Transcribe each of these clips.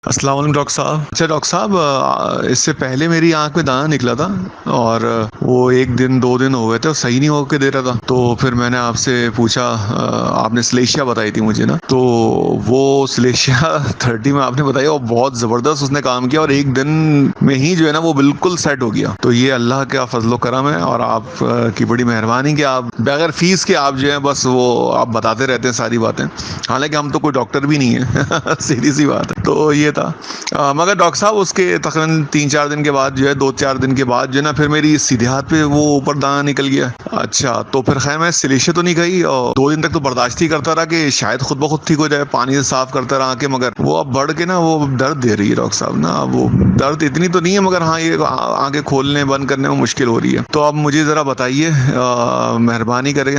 السلام علیکم ڈاکٹر صاحب. اچھا ڈاکٹر صاحب، اس سے پہلے میری آنکھ میں دانا نکلا تھا اور وہ 1 دن 2 دن ہو گئے تھے اور صحیح نہیں ہو کے دے رہا تھا. تو پھر میں نے آپ سے پوچھا، آپ نے سلیشیا بتائی تھی مجھے نا، تو وہ سلیشیا 30 میں آپ نے بتائی اور بہت زبردست اس نے کام کیا اور 1 دن میں ہی جو ہے نا وہ بالکل سیٹ ہو گیا. تو یہ اللہ کا فضل و کرم ہے اور آپ کی بڑی مہربانی کہ آپ بغیر فیس کے آپ جو ہے بس وہ آپ بتاتے رہتے ہیں ساری باتیں. حالانکہ ہم تو کوئی ڈاکٹر بھی نہیں ہے سیدھی سی بات ہے. تو یہ تھا. مگر ڈاکٹر صاحب اس کے تقریباً 3-4 دن کے بعد جو ہے 2-4 دن کے بعد جو ہے نا پھر میری سیدھے ہاتھ پہ وہ اوپر دانا نکل گیا. اچھا تو پھر خیر میں سلیشیا تو نہیں کھائی اور 2 دن تک تو برداشت ہی کرتا رہا کہ شاید خود بخود ٹھیک ہو جائے، پانی سے صاف کرتا رہا کہ مگر وہ اب بڑھ کے نا وہ درد دے رہی ہے ڈاکٹر صاحب نا. وہ درد اتنی تو نہیں ہے مگر ہاں یہ آنکھیں کھولنے بند کرنے میں مشکل ہو رہی ہے. تو اب مجھے ذرا بتائیے، مہربانی کریں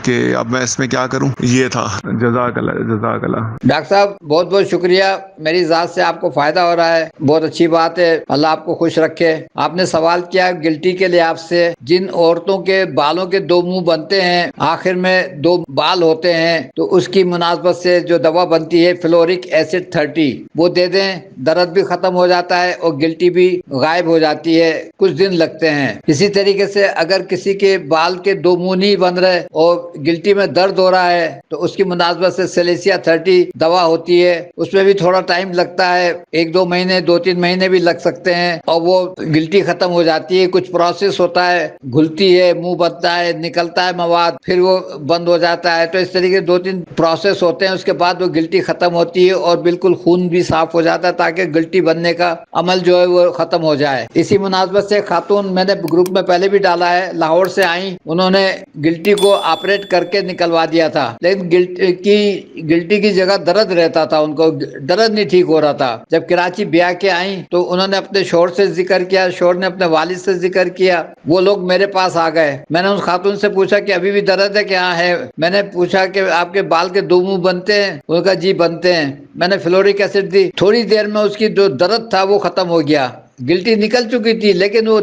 کہ اب میں اس میں کیا کروں. یہ تھا. جزاک اللہ جزاک اللہ. ڈاکٹر صاحب بہت بہت شکریہ، میری ذات سے آپ کو فائدہ ہو رہا ہے، بہت اچھی بات ہے، اللہ آپ کو خوش رکھے. آپ نے سوال کیا گلٹی کے لحاظ سے، جن عورتوں کے بالوں کے 2 منہ بنتے ہیں، آخر میں 2 بال ہوتے ہیں، تو اس کی مناسبت سے جو دوا بنتی ہے فلورک ایسڈ 30 وہ دے دیں، درد بھی ختم ہو جاتا ہے اور گلٹی بھی غائب ہو جاتی ہے، کچھ دن لگتے ہیں. اسی طریقے سے اگر کسی کے بال کے 2 منہ نہیں بن رہے اور گلٹی میں درد ہو رہا ہے تو اس کی مناسبت سے سلیسیا 30 دوا ہوتی ہے. اس میں بھی تھوڑا ٹائم لگتا ہے، 1-2 مہینے 2-3 مہینے بھی لگ سکتے ہیں اور وہ گلٹی ختم ہو جاتی ہے. کچھ پروسیس ہوتا ہے، گھلتی ہے، منہ بنتا ہے، نکلتا ہے مواد، پھر وہ بند ہو جاتا ہے. تو اس طریقے 2-3 پروسیس ہوتے ہیں، اس کے بعد وہ گلٹی ختم ہوتی ہے اور بالکل خون بھی صاف ہو جاتا ہے تاکہ گلٹی بننے کا عمل جو ہے وہ ختم ہو جائے. اسی مناسبت سے خاتون میں نے گروپ میں پہلے بھی ڈالا ہے، لاہور سے آئیں، انہوں نے گلٹی کو آپریٹ کر کے نکلوا دیا تھا، لیکن گلٹی کی جگہ درد رہتا تھا، ان کو درد نہیں ٹھیک ہو رہا تھا. جب کراچی بیاہ کے آئیں تو انہوں نے اپنے شوہر سے ذکر کیا، شوہر نے اپنے والد سے ذکر کیا، وہ لوگ میرے پاس آ گئے. میں نے اس خاتون سے پوچھا کہ ابھی بھی درد ہے کہ ہاں ہے. میں نے پوچھا کہ آپ کے بال کے 2 منہ بنتے ہیں؟ انہوں نے کہا جی بنتے ہیں. میں نے فلورک ایسڈ دی، تھوڑی دیر میں اس کی جو درد تھا وہ ختم ہو گیا. گلٹی نکل چکی تھی لیکن وہ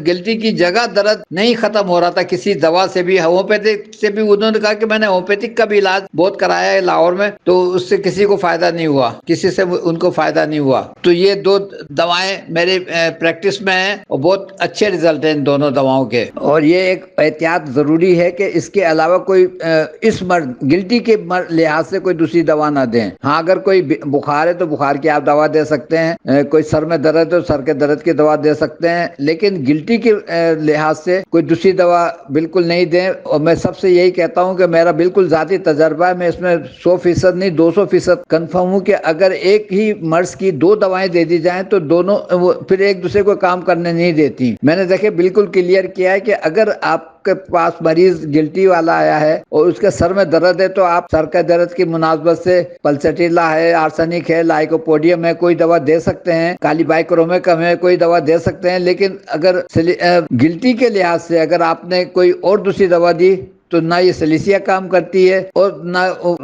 گلٹی کی جگہ درد نہیں ختم ہو رہا تھا کسی دوا سے بھی. ہومیوپیتھک سے بھی انہوں نے کہا کہ میں نے ہومیوپیتھک کا بھی علاج بہت کرایا ہے لاہور میں تو اس سے کسی کو فائدہ نہیں ہوا، کسی سے ان کو فائدہ نہیں ہوا. تو یہ 2 دوائیں میرے پریکٹس میں ہیں اور بہت اچھے رزلٹ ہیں ان دونوں دواؤں کے. اور یہ ایک احتیاط ضروری ہے کہ اس کے علاوہ کوئی اس گلٹی کے لحاظ سے کوئی دوسری دوا نہ دیں. ہاں اگر کوئی بخار ہے تو بخار کی آپ دوا دے سکتے ہیں، کوئی سر میں درد ہے تو سر کے درد کی دوا دے سکتے ہیں، لیکن گلٹی کے لحاظ سے کوئی دوسری دوا بالکل نہیں دیں. اور میں سب سے یہی کہتا ہوں کہ میرا بالکل ذاتی تجربہ ہے، میں اس میں 100% نہیں 200% کنفرم ہوں کہ اگر ایک ہی مرض کی 2 دوائیں دے دی جائیں تو دونوں پھر ایک دوسرے کو کام کرنے نہیں دیتی. میں نے دیکھے بالکل کلیئر کیا ہے کہ اگر آپ کے پاس مریض گلٹی والا آیا ہے اور اس کے سر میں درد ہے تو آپ سر کے درد کی مناسبت سے پلسٹیلا ہے، آرسینک ہے، لائکوپوڈیم ہے، کوئی دوا دے سکتے ہیں، کالی بائکرومیکم ہے، کوئی دوا دے سکتے ہیں. لیکن اگر گلٹی کے لحاظ سے اگر آپ نے کوئی اور دوسری دوا دی تو نہ یہ سلیسیا کام کرتی ہے اور نہ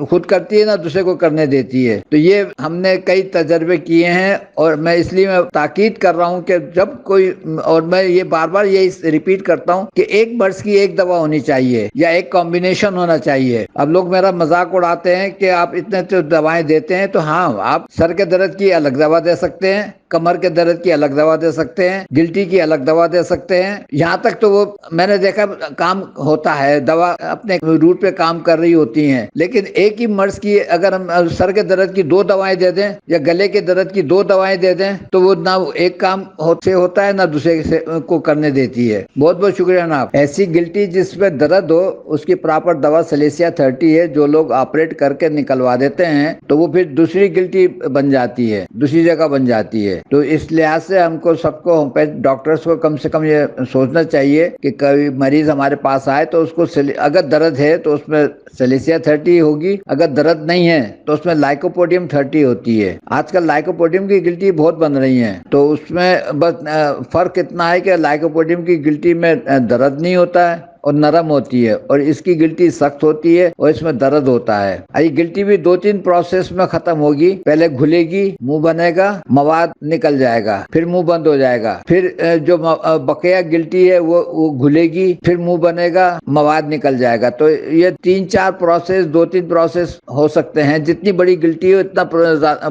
خود کرتی ہے نہ دوسرے کو کرنے دیتی ہے. تو یہ ہم نے کئی تجربے کیے ہیں اور میں اس لیے میں تاکید کر رہا ہوں کہ جب کوئی، اور میں یہ بار بار یہی ریپیٹ کرتا ہوں کہ ایک مرض کی ایک دوا ہونی چاہیے یا ایک کمبینیشن ہونا چاہیے. اب لوگ میرا مذاق اڑاتے ہیں کہ آپ اتنے تو دوائیں دیتے ہیں، تو ہاں آپ سر کے درد کی الگ دوا دے سکتے ہیں، کمر کے درد کی الگ دوا دے سکتے ہیں، گلٹی کی الگ دوا دے سکتے ہیں. یہاں تک تو وہ میں نے دیکھا کام ہوتا ہے، دوا اپنے روٹ پہ کام کر رہی ہوتی ہیں. لیکن ایک ہی مرض کی اگر ہم سر کے درد کی 2 دوائیں دے دیں یا گلے کے درد کی 2 دوائیں دے دیں تو وہ نہ ایک کام سے ہوتا ہے نہ دوسرے کو کرنے دیتی ہے. بہت بہت شکریہ جناب. ایسی گلٹی جس پہ درد ہو اس کی پراپر دوا سلیسیا 30 ہے، جو لوگ آپریٹ کر کے نکلوا دیتے ہیں تو وہ پھر دوسری گلٹی بن جاتی ہے، دوسری جگہ بن جاتی ہے. تو اس لحاظ سے ہم کو سب کو ڈاکٹرز کو کم سے کم یہ سوچنا چاہیے کہ کوئی مریض ہمارے پاس آئے تو اس کو اگر درد ہے تو اس میں سلیسیا 30 ہوگی، اگر درد نہیں ہے تو اس میں لائکوپوڈیم 30 ہوتی ہے. آج کل لائکوپوڈیم کی گلٹی بہت بن رہی ہیں تو اس میں بس فرق اتنا ہے کہ لائکوپوڈیم کی گلٹی میں درد نہیں ہوتا ہے اور نرم ہوتی ہے اور اس کی گلٹی سخت ہوتی ہے اور اس میں درد ہوتا ہے. یہ گلٹی بھی 2-3 پروسیس میں ختم ہوگی. پہلے گھلے گی، منہ بنے گا، مواد نکل جائے گا، پھر منہ بند ہو جائے گا. پھر جو بقیہ گلٹی ہے وہ گھلے گی، پھر منہ بنے گا، مواد نکل جائے گا. تو یہ 3-4 پروسیس، 2-3 پروسیس ہو سکتے ہیں. جتنی بڑی گلٹی ہو اتنا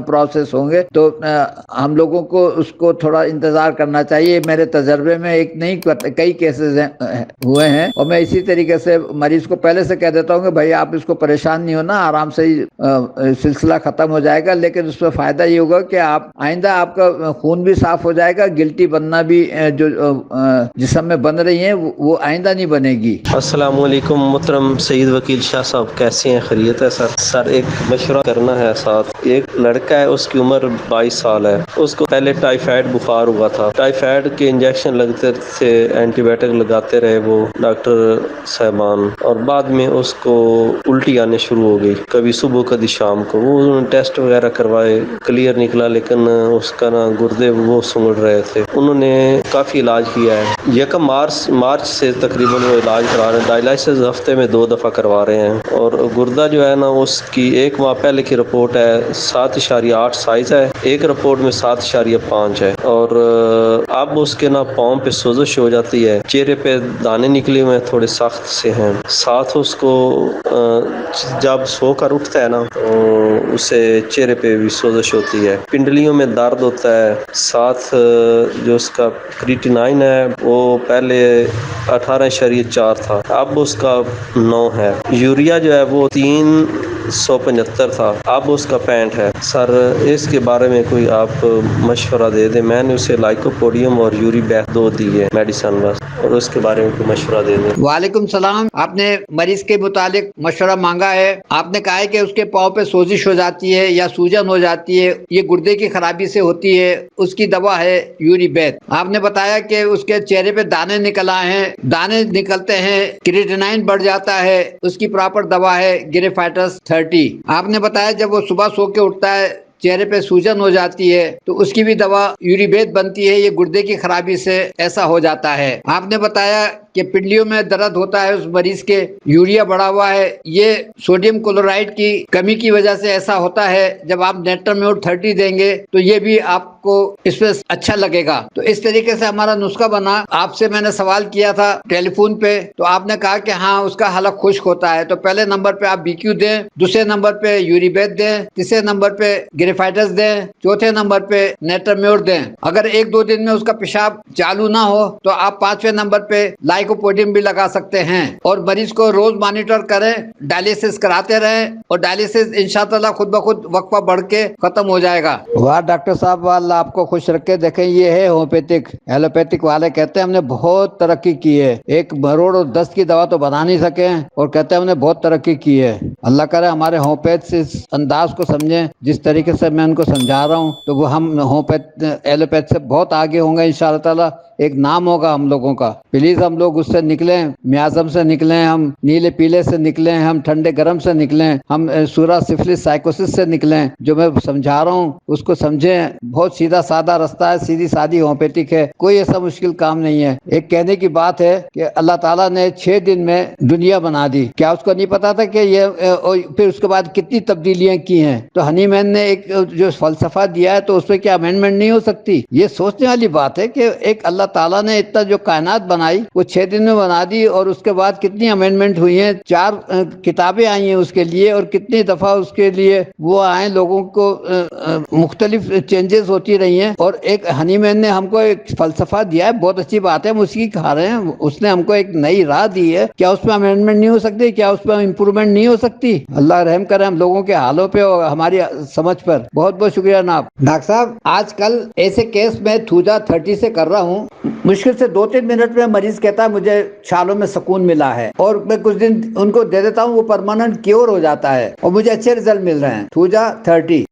پروسیس ہوں گے. تو ہم لوگوں کو اس کو تھوڑا انتظار کرنا چاہیے. میرے تجربے میں ایک نہیں کئی کیسز ہوئے ہیں اور میں اسی طریقے سے مریض کو پہلے سے کہہ دیتا ہوں کہ بھائی آپ اس کو پریشان نہیں ہونا، آرام سے ہی سلسلہ ختم ہو جائے گا. لیکن اس میں فائدہ یہ ہوگا کہ آپ آئندہ آپ کا خون بھی صاف ہو جائے گا، گلٹی بننا بھی جو جسم میں بن رہی ہیں وہ آئندہ نہیں بنے گی. السلام علیکم محترم سعید وکیل شاہ صاحب، کیسے ہیں؟ خیریت ہے سر ایک مشورہ کرنا ہے. ساتھ ایک لڑکا ہے، اس کی عمر 22 سال ہے. اس کو پہلے ٹائیفائڈ بخار ہوا تھا. ٹائیفائڈ کے انجیکشن لگتے تھے، اینٹی بائیوٹک لگاتے رہے وہ ڈاکٹر صاحبان، اور بعد میں اس کو الٹی آنے شروع ہو گئی، کبھی صبح کبھی شام کو. وہ انہوں نے ٹیسٹ وغیرہ کروائے، کلیئر نکلا، لیکن اس کا نا گردے وہ سنگڑ رہے تھے. انہوں نے کافی علاج کیا ہے. 1 مارچ سے تقریباً وہ علاج کرا رہے ہیں. ڈائلائسس ہفتے میں 2 دفعہ کروا رہے ہیں. اور گردہ جو ہے نا، اس کی 1 ماہ پہلے کی رپورٹ ہے 7.8 سائز ہے، ایک رپورٹ میں 7.5 ہے. اور اب اس کے نا پاؤں پہ سوزش ہو جاتی ہے، چہرے پہ دانے نکلے ہوئے ہیں، تھوڑے سخت سے ہیں. ساتھ اس کو جب سو کر اٹھتا ہے نا تو اسے چہرے پہ بھی سوزش ہوتی ہے، پنڈلیوں میں درد ہوتا ہے. ساتھ جو اس کا کریٹینائن ہے وہ پہلے 18.4 تھا، اب اس کا 9 ہے. یوریا جو ہے وہ 375 تھا، اب اس کا 65 ہے. سر اس کے بارے میں کوئی آپ مشورہ دے دیں. میں نے اسے لائکوپوڈیم اور یوری بیک 2 دی ہے میڈیسن بس، اور اس کے بارے میں کوئی مشورہ دے دیں. وعلیکم السلام. آپ نے مریض کے متعلق مشورہ مانگا ہے. آپ نے کہا ہے کہ اس کے پاؤں پہ سوزش ہو جاتی ہے یا سوجن ہو جاتی ہے، یہ گردے کی خرابی سے ہوتی ہے. اس کی دوا ہے یوری بیت. آپ نے بتایا کہ اس کے چہرے پہ دانے نکل آئے ہیں، دانے نکلتے ہیں، کریٹینائن بڑھ جاتا ہے. اس کی پراپر دوا ہے گریفائٹس 30. آپ نے بتایا جب وہ صبح سو کے اٹھتا ہے چہرے پہ سوجن ہو جاتی ہے تو اس کی بھی دوا یوری بیت بنتی ہے. یہ گردے کی خرابی سے ایسا ہو جاتا ہے. آپ نے بتایا کہ پنڈلیوں میں درد ہوتا ہے اس مریض کے، یوریا بڑھا ہوا ہے. یہ سوڈیم کلورائڈ کی کمی کی وجہ سے ایسا ہوتا ہے. جب آپ نیٹرمیور 30 دیں گے تو یہ بھی آپ کو اس میں اچھا لگے گا. تو اس طریقے سے ہمارا نسخہ بنا. آپ سے میں نے سوال کیا تھا ٹیلی فون پہ، تو آپ نے کہا کہ ہاں اس کا حلق خشک ہوتا ہے. تو پہلے نمبر پہ آپ BQ دیں، دوسرے نمبر پہ یوری بیت دیں، تیسرے نمبر پہ گریفائٹس دیں، چوتھے نمبر پہ نیٹرمیور دیں. اگر 1-2 دن میں اس کا پیشاب چالو نہ ہو تو آپ 5ویں نمبر پہ لائکوپوڈیم بھی لگا سکتے ہیں. اور مریض کو روز مانیٹر کریں، ڈائلیسس کراتے رہیں، اور ڈائلیسس انشاءاللہ خود بخود وقفہ بڑھ کے ختم ہو جائے گا. واہ ڈاکٹر صاحب، اللہ آپ کو خوش رکھے. دیکھیں یہ ہے ہومیوپیتھک. ایلوپیتھک والے کہتے ہیں ہم نے بہت ترقی کی ہے، 1 کروڑ اور 10 کی دوا تو بنا نہیں سکے ہیں، اور کہتے ہیں ہم نے بہت ترقی کی ہے. اللہ کرے ہمارے ہومیوپیتھ سے اس انداز کو سمجھیں جس طریقے سے میں ان کو سمجھا رہا ہوں، تو وہ ہم ایلوپیتھ سے بہت آگے ہوں گے انشاءاللہ تعالی. ایک نام ہوگا ہم لوگوں کا. پلیز ہم لوگ اس سے نکلیں، میازم سے نکلیں، ہم نیلے پیلے سے نکلیں، ہم ٹھنڈے گرم سے نکلیں، ہم سورا سفلس سائیکوسس سے نکلیں. جو میں سمجھا رہا ہوں اس کو سمجھیں. بہت سیدھا سادہ رستہ ہے، سیدھی سادی ہومیوپیتھک ہے، کوئی ایسا مشکل کام نہیں ہے. ایک کہنے کی بات ہے کہ اللہ تعالیٰ نے 6 دن میں دنیا بنا دی. کیا اس کو نہیں پتا تھا کہ یہ پھر اس کے بعد کتنی تبدیلیاں کی ہیں؟ تو ہنی مین نے ایک جو فلسفہ دیا ہے تو اس پہ کیا امینڈمنٹ نہیں ہو سکتی؟ یہ سوچنے والی بات ہے کہ ایک اللہ تعالیٰ نے اتنا جو کائنات بنائی وہ 6 دن میں بنا دی، اور اس کے بعد کتنی امینڈمنٹ ہوئی ہیں. 4 کتابیں آئی ہیں اس کے لیے، اور کتنی دفعہ اس کے لیے وہ آئے، لوگوں کو مختلف چینجز ہوتی رہی ہیں. اور ایک ہنی مین نے ہم کو ایک فلسفہ دیا ہے، بہت اچھی بات ہے، ہم اسی کی کھا رہے ہیں. اس نے ہم کو ایک نئی راہ دی ہے. کیا اس پہ امینڈمنٹ نہیں ہو سکتی؟ کیا اس پہ امپروومنٹ نہیں ہو سکتی؟ اللہ رحم کرے ہم لوگوں کے حالوں پہ اور ہماری سمجھ پر. بہت بہت شکریہ جناب. ڈاکٹر صاحب آج کل ایسے کیس میں تھوجا 30 سے کر رہا ہوں، مشکل سے 2-3 منٹ میں مریض کہتا ہے مجھے چھالوں میں سکون ملا ہے، اور میں کچھ دن ان کو دے دیتا ہوں، وہ پرماننٹ کیور ہو جاتا ہے اور مجھے اچھے رزلٹ مل رہے ہیں. تھوجا 30.